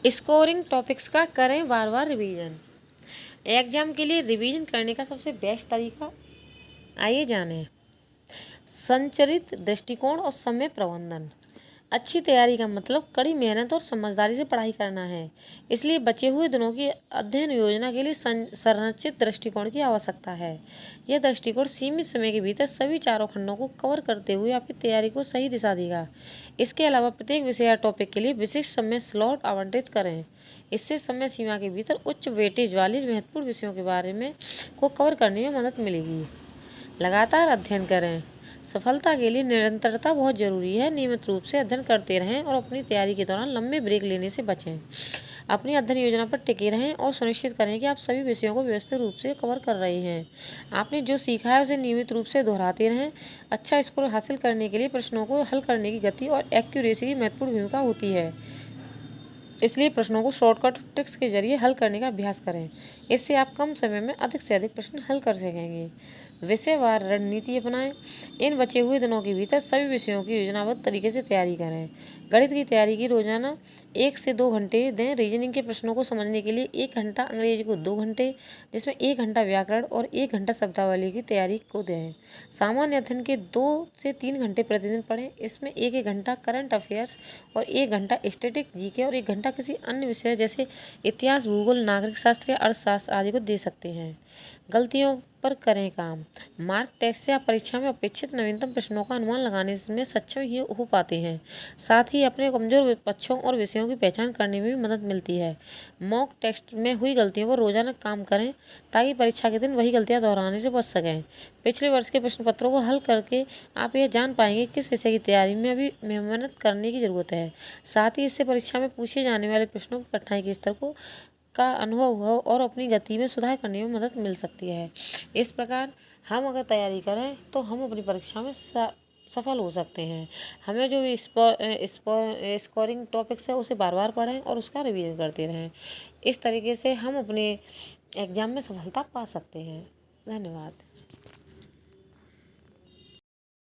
Scoring topics का करें बार बार revision. Exam के लिए रिवीजन करने का सबसे बेस्ट तरीका आइए जानें। संचरित दृष्टिकोण और समय प्रबंधन। अच्छी तैयारी का मतलब कड़ी मेहनत और समझदारी से पढ़ाई करना है। इसलिए बचे हुए दिनों की अध्ययन योजना के लिए संरचित दृष्टिकोण की आवश्यकता है। यह दृष्टिकोण सीमित समय के भीतर सभी चारों खंडों को कवर करते हुए आपकी तैयारी को सही दिशा देगा। इसके अलावा प्रत्येक विषय या टॉपिक के लिए विशिष्ट समय स्लॉट आवंटित करें। इससे समय सीमा के भीतर उच्च वेटेज वाले महत्वपूर्ण विषयों के बारे में को कवर करने में मदद मिलेगी। लगातार अध्ययन करें। सफलता के लिए निरंतरता बहुत जरूरी है। नियमित रूप से अध्ययन करते रहें और अपनी तैयारी के दौरान लंबे ब्रेक लेने से बचें। अपनी अध्ययन योजना पर टिके रहें और सुनिश्चित करें कि आप सभी विषयों को व्यवस्थित रूप से कवर कर रहे हैं। आपने जो सीखा है उसे नियमित रूप से दोहराते रहें। अच्छा स्कोर हासिल करने के लिए प्रश्नों को हल करने की गति और एक्यूरेसी की महत्वपूर्ण भूमिका होती है। इसलिए प्रश्नों को शॉर्टकट ट्रिक्स के जरिए हल करने का अभ्यास करें। इससे आप कम समय में अधिक से अधिक प्रश्न हल कर सकेंगे। विषयवार रणनीति अपनाएं। इन बचे हुए दिनों के भीतर सभी विषयों की योजनाबद्ध तरीके से तैयारी करें। गणित की तैयारी की रोजाना 1 से 2 घंटे दें। रीजनिंग के प्रश्नों को समझने के लिए 1 घंटा, अंग्रेजी को 2 घंटे, जिसमें 1 घंटा व्याकरण और 1 घंटा शब्दावली की तैयारी को दें। सामान्य अध्ययन के 2 से 3 घंटे प्रतिदिन पढ़ें। इसमें 1 घंटा करंट अफेयर्स और 1 घंटा स्टैटिक जीके और 1 घंटा किसी अन्य विषय जैसे इतिहास, भूगोल, नागरिक शास्त्र या अर्थशास्त्र आदि को दे सकते हैं। गलतियों पर करें काम। मार्क टेस्ट या परीक्षा में अपेक्षित नवीनतम प्रश्नों का अनुमान लगाने में सक्षम ही हो पाते हैं। साथ ही अपने कमजोर पक्षों और विषयों की पहचान करने में भी मदद मिलती है। मॉक टेस्ट में हुई गलतियों पर रोजाना काम करें ताकि परीक्षा के दिन वही गलतियां दोहराने से बच सकें। पिछले वर्ष के प्रश्न पत्रों को हल करके आप यह जान पाएंगे किस विषय की तैयारी में अभी मेहनत करने की ज़रूरत है। साथ ही इससे परीक्षा में पूछे जाने वाले प्रश्नों की कठिनाई के स्तर को का अनुभव हो और अपनी गति में सुधार करने में मदद मिल सकती है। इस प्रकार हम अगर तैयारी करें तो हम अपनी परीक्षा में सफल हो सकते हैं। हमें जो स्कोरिंग टॉपिक्स है उसे बार बार पढ़ें और उसका रिवीजन करते रहें। इस तरीके से हम अपने एग्ज़ाम में सफलता पा सकते हैं। धन्यवाद।